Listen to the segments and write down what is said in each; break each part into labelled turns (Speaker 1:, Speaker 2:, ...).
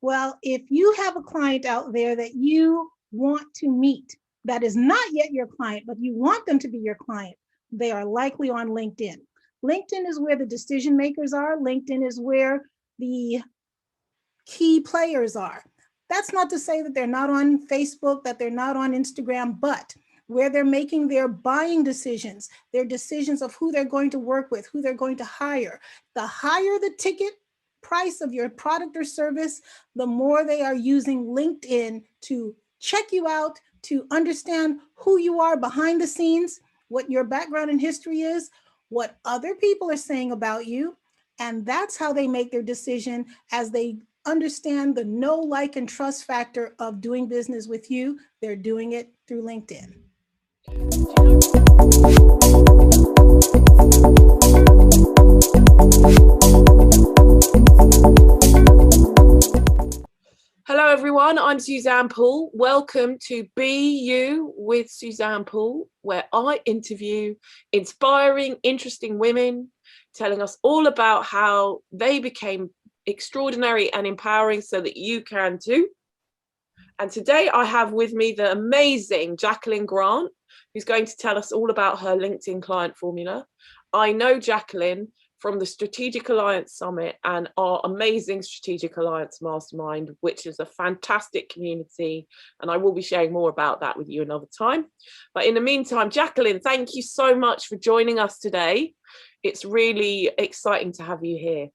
Speaker 1: Well, if you have a client out there that you want to meet, that is not yet your client, but you want them to be your client, they are likely on LinkedIn. LinkedIn is where the decision makers are. LinkedIn is where the key players are. That's not to say that they're not on Facebook, that they're not on Instagram, but where they're making their buying decisions, their decisions of who they're going to work with, who they're going to hire. The higher the ticket price of your product or service, the more they are using LinkedIn to check you out, to understand who you are behind the scenes, what your background and history is, what other people are saying about you. And that's how they make their decision as they understand the know, like, and trust factor of doing business with you. They're doing it through LinkedIn.
Speaker 2: Hello everyone, I'm Suzanne Poole. Welcome to Be You with Suzanne Poole, where I interview inspiring, interesting women, telling us all about how they became extraordinary and empowering so that you can too. And today I have with me the amazing Jacqueline Grant, who's going to tell us all about her LinkedIn client formula. I know Jacqueline from the Strategic Alliance Summit and our amazing Strategic Alliance Mastermind, which is a fantastic community. And I will be sharing more about that with you another time. But in the meantime, Jacqueline, thank you so much for joining us today. It's really exciting to have you here.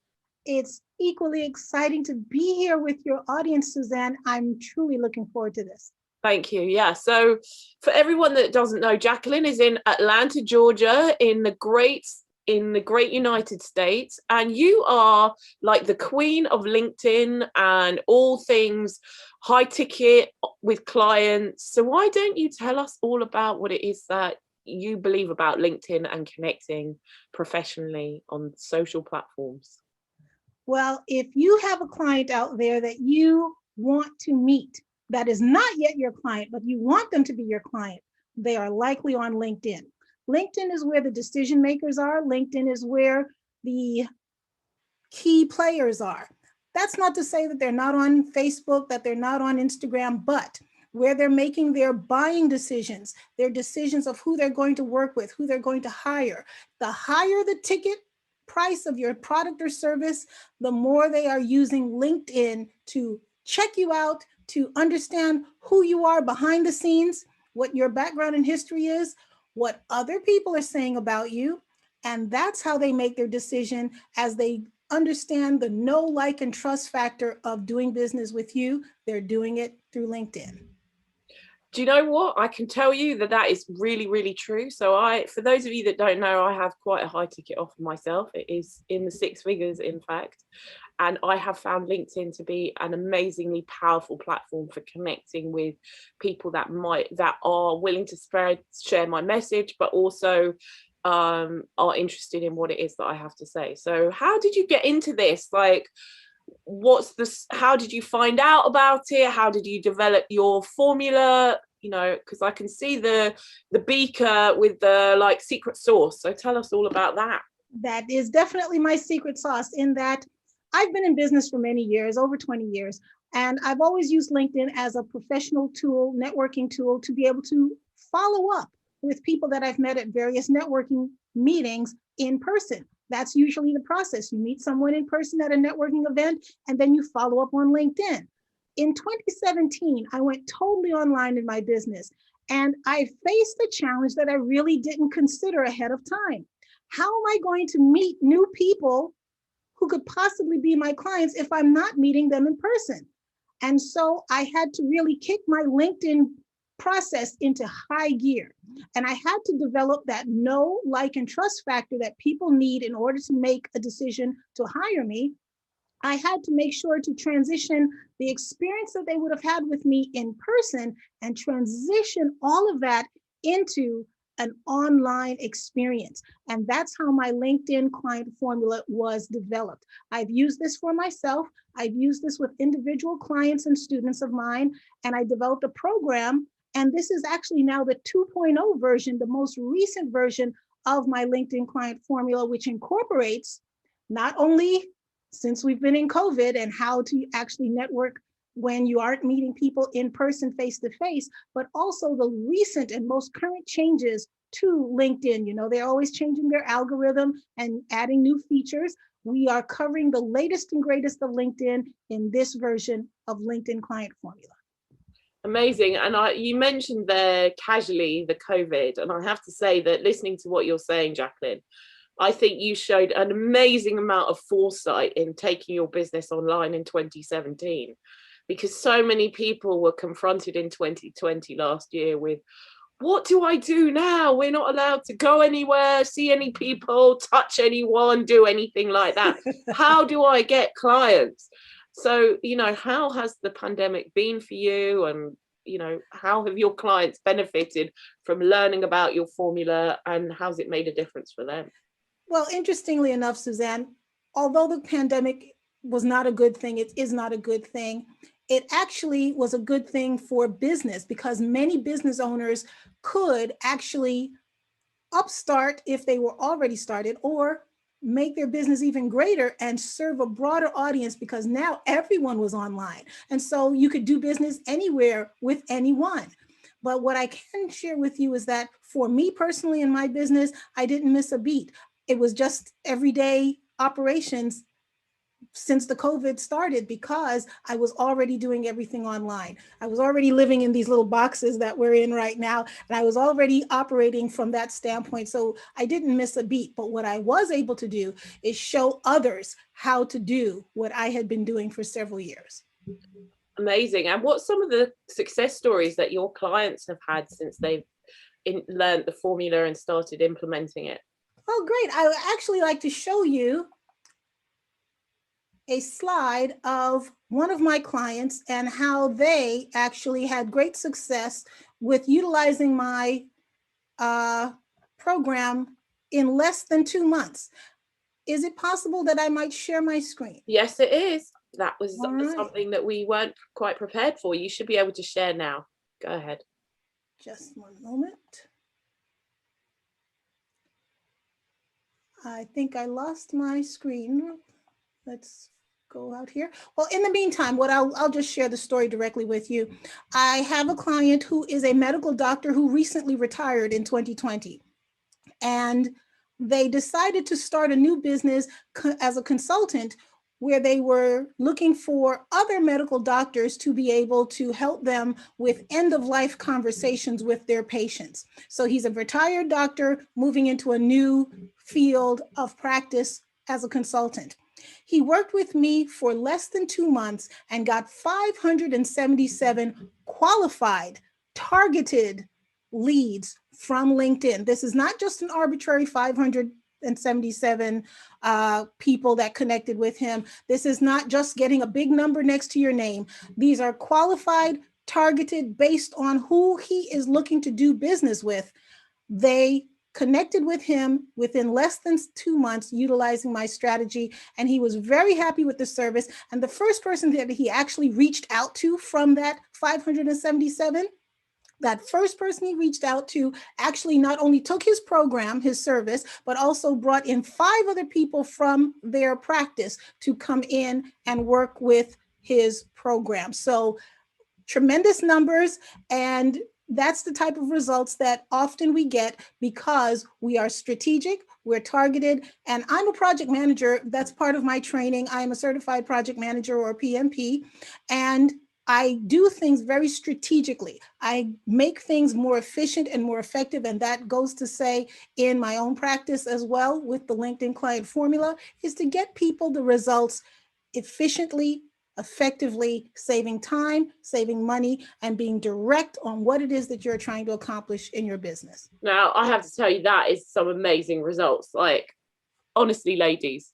Speaker 1: It's equally exciting to be here with your audience, Suzanne. I'm truly looking forward to this.
Speaker 2: Thank you. Yeah. So for everyone that doesn't know, Jacqueline is in Atlanta, Georgia, in the great United States, and you are like the queen of LinkedIn and all things high ticket with clients. So why don't you tell us all about what it is that you believe about LinkedIn and connecting professionally on social platforms?
Speaker 1: Well, if you have a client out there that you want to meet, that is not yet your client, but you want them to be your client, they are likely on LinkedIn. LinkedIn is where the decision makers are. LinkedIn is where the key players are. That's not to say that they're not on Facebook, that they're not on Instagram, but where they're making their buying decisions, their decisions of who they're going to work with, who they're going to hire. The higher the ticket price of your product or service, the more they are using LinkedIn to check you out, to understand who you are behind the scenes, what your background and history is, what other people are saying about you. And that's how they make their decision as they understand the know, like, and trust factor of doing business with you. They're doing it through LinkedIn.
Speaker 2: Do you know what? I can tell you that is really, really true. So for those of you that don't know, I have quite a high ticket offer myself. It is in the six figures, in fact. And I have found LinkedIn to be an amazingly powerful platform for connecting with people that are willing to share my message, but also are interested in what it is that I have to say. So how did you get into this? Like, how did you find out about it? How did you develop your formula? You know, because I can see the beaker with the like secret sauce. So tell us all about that.
Speaker 1: That is definitely my secret sauce, in that I've been in business for many years, over 20 years, and I've always used LinkedIn as a professional tool, networking tool, to be able to follow up with people that I've met at various networking meetings in person. That's usually the process. You meet someone in person at a networking event, and then you follow up on LinkedIn. In 2017, I went totally online in my business, and I faced a challenge that I really didn't consider ahead of time. How am I going to meet new people who could possibly be my clients if I'm not meeting them in person? And so I had to really kick my LinkedIn process into high gear. And I had to develop that know, like, and trust factor that people need in order to make a decision to hire me. I had to make sure to transition the experience that they would have had with me in person and transition all of that into an online experience. And that's how my LinkedIn client formula was developed. I've used this for myself. I've used this with individual clients and students of mine, and I developed a program. And this is actually now the 2.0 version, the most recent version of my LinkedIn client formula, which incorporates not only since we've been in COVID, and how to actually network when you aren't meeting people in person, face to face, but also the recent and most current changes to LinkedIn. You know, they're always changing their algorithm and adding new features. We are covering the latest and greatest of LinkedIn in this version of LinkedIn Client Formula.
Speaker 2: Amazing. And you mentioned there casually the COVID, and I have to say that listening to what you're saying, Jacqueline, I think you showed an amazing amount of foresight in taking your business online in 2017, because so many people were confronted in 2020 last year with, what do I do now? We're not allowed to go anywhere, see any people, touch anyone, do anything like that. How do I get clients? So, you know, how has the pandemic been for you? And, you know, how have your clients benefited from learning about your formula, and how's it made a difference for them?
Speaker 1: Well, interestingly enough, Suzanne, although the pandemic was not a good thing, it is not a good thing. It actually was a good thing for business, because many business owners could actually upstart if they were already started, or make their business even greater and serve a broader audience, because now everyone was online. And so you could do business anywhere with anyone. But what I can share with you is that for me personally in my business, I didn't miss a beat. It was just everyday operations since the COVID started, because I was already doing everything online. I was already living in these little boxes that we're in right now, and I was already operating from that standpoint. So I didn't miss a beat. But what I was able to do is show others how to do what I had been doing for several years.
Speaker 2: Amazing. And what's some of the success stories that your clients have had since they've learned the formula and started implementing it?
Speaker 1: Oh, great. I would actually like to show you a slide of one of my clients and how they actually had great success with utilizing my program in less than 2 months. Is it possible that I might share my screen?
Speaker 2: Yes, it is. That was
Speaker 1: Right.
Speaker 2: something that we weren't quite prepared for. You should be able to share now. Go ahead.
Speaker 1: Just one moment. I think I lost my screen. Let's go out here. Well, in the meantime, I'll just share the story directly with you. I have a client who is a medical doctor who recently retired in 2020. And they decided to start a new business as a consultant, where they were looking for other medical doctors to be able to help them with end-of-life conversations with their patients. So he's a retired doctor moving into a new field of practice as a consultant. He worked with me for less than 2 months and got 577 qualified, targeted leads from LinkedIn. This is not just an arbitrary 577 people that connected with him. This is not just getting a big number next to your name. These are qualified, targeted, based on who he is looking to do business with. They connected with him within less than 2 months utilizing my strategy, and he was very happy with the service. And the first person that he actually reached out to from that 577, that first person he reached out to actually not only took his program, his service, but also brought in 5 other people from their practice to come in and work with his program. So tremendous numbers, and that's the type of results that often we get because we are strategic, we're targeted, and I'm a project manager. That's part of my training. I am a certified project manager, or PMP, and I do things very strategically. I make things more efficient and more effective, and that goes to say in my own practice as well with the LinkedIn Client Formula, is to get people the results efficiently, effectively, saving time, saving money, and being direct on what it is that you're trying to accomplish in your business.
Speaker 2: Now, I have to tell you, that is some amazing results. Like, honestly, ladies,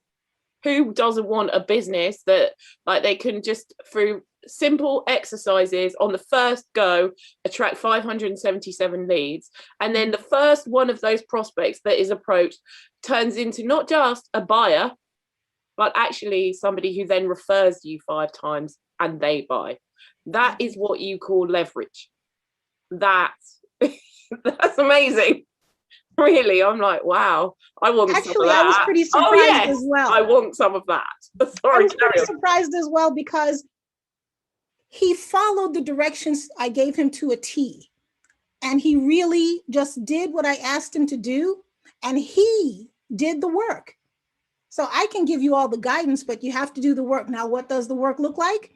Speaker 2: who doesn't want a business that, like, they can just, through simple exercises on the first go, attract 577 leads, and then the first one of those prospects that is approached turns into not just a buyer, but actually somebody who then refers you 5 times and they buy. That is what you call leverage. That's amazing. Really, I'm like, wow, I want some of
Speaker 1: Actually, I was
Speaker 2: that.
Speaker 1: pretty
Speaker 2: Oh
Speaker 1: surprised
Speaker 2: yes,
Speaker 1: as well.
Speaker 2: I want some of that.
Speaker 1: I
Speaker 2: Sorry,
Speaker 1: was pretty
Speaker 2: carry on.
Speaker 1: surprised as well because he followed the directions I gave him to a T. And he really just did what I asked him to do. And he did the work. So I can give you all the guidance, but you have to do the work. Now, what does the work look like?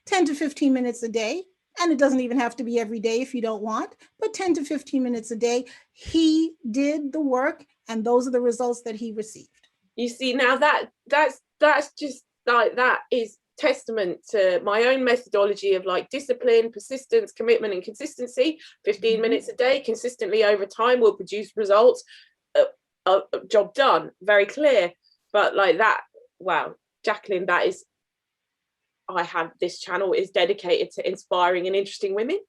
Speaker 1: 10 to 15 minutes a day. And it doesn't even have to be every day if you don't want, but 10 to 15 minutes a day. He did the work, and those are the results that he received.
Speaker 2: You see, now that's just like, that is testament to my own methodology of like discipline, persistence, commitment, and consistency. 15 minutes a day consistently over time will produce results. Job done, very clear. But like that, wow, Jacqueline, that is, I have, this channel is dedicated to inspiring and interesting women,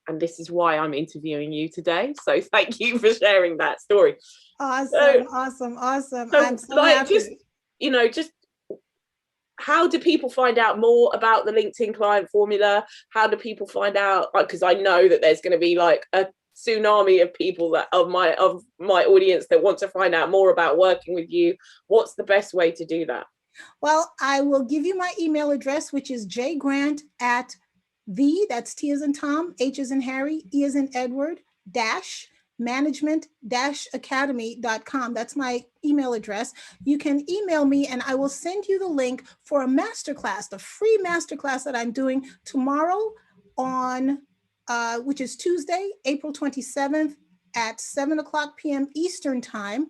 Speaker 2: and this is why I'm interviewing you today. So thank you for sharing that story.
Speaker 1: Awesome. I'm so happy.
Speaker 2: Just how do people find out more about the LinkedIn client formula? How do people find out? Because I know that there's going to be like a tsunami of people that of my audience that want to find out more about working with you. What's the best way to do that?
Speaker 1: Well, I will give you my email address, which is jgrant at that's T as in Tom, H as in Harry, E as in Edward, management-academy.com. That's my email address. You can email me and I will send you the link for a masterclass, the free masterclass that I'm doing tomorrow on, which is Tuesday, April 27th at 7:00 p.m. Eastern time.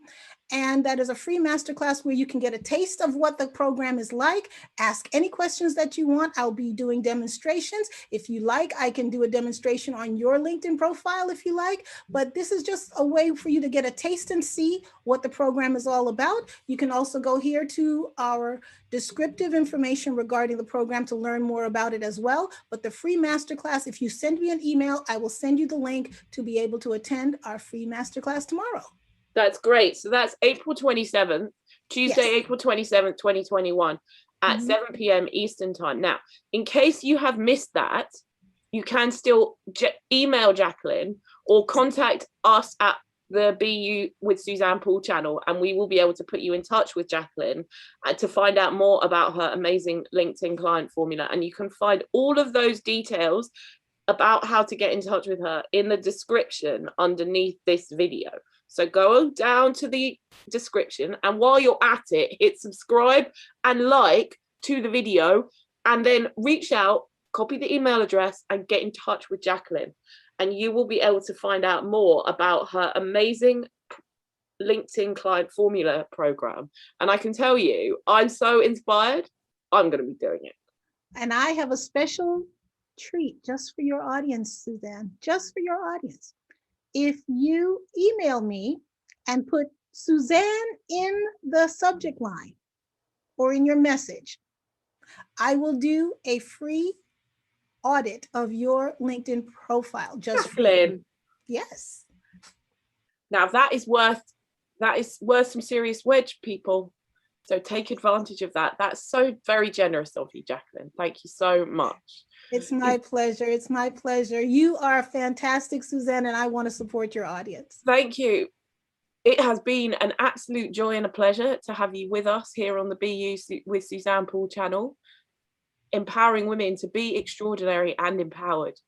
Speaker 1: And that is a free masterclass where you can get a taste of what the program is like. Ask any questions that you want. I'll be doing demonstrations. If you like, I can do a demonstration on your LinkedIn profile if you like. But this is just a way for you to get a taste and see what the program is all about. You can also go here to our descriptive information regarding the program to learn more about it as well. But the free masterclass, if you send me an email, I will send you the link to be able to attend our free masterclass tomorrow.
Speaker 2: That's great. So that's April 27th, Tuesday, yes. April 27th, 2021 at 7 p.m. Eastern time. Now, in case you have missed that, you can still email Jacqueline or contact us at the BU with Suzanne Poole channel, and we will be able to put you in touch with Jacqueline to find out more about her amazing LinkedIn client formula. And you can find all of those details about how to get in touch with her in the description underneath this video. So go down to the description, and while you're at it, hit subscribe and like to the video, and then reach out, copy the email address, and get in touch with Jacqueline. And you will be able to find out more about her amazing LinkedIn client formula program. And I can tell you, I'm so inspired. I'm going to be doing it.
Speaker 1: And I have a special treat just for your audience, Suzanne, just for your audience. If you email me and put Suzanne in the subject line or in your message, I will do a free audit of your LinkedIn profile. Just for you. Yes.
Speaker 2: Now that is worth some serious wedge, people. So take advantage of that. That's so very generous of you, Jacqueline. Thank you so much.
Speaker 1: It's my pleasure. It's my pleasure. You are fantastic, Suzanne, and I want to support your audience.
Speaker 2: Thank you. It has been an absolute joy and a pleasure to have you with us here on the BU with Suzanne Poole channel, empowering women to be extraordinary and empowered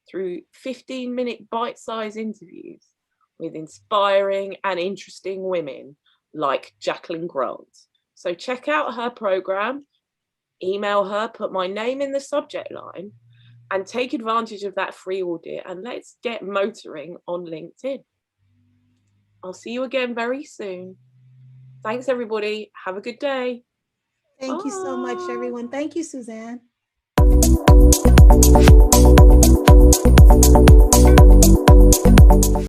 Speaker 2: through 15-minute bite-sized interviews with inspiring and interesting women like Jacqueline Grant. So check out her program. Email her, put my name in the subject line, and take advantage of that free audit, and let's get motoring on LinkedIn. I'll see you again very soon. Thanks, everybody. Have a good day.
Speaker 1: Thank you so much, everyone. Thank you, Suzanne.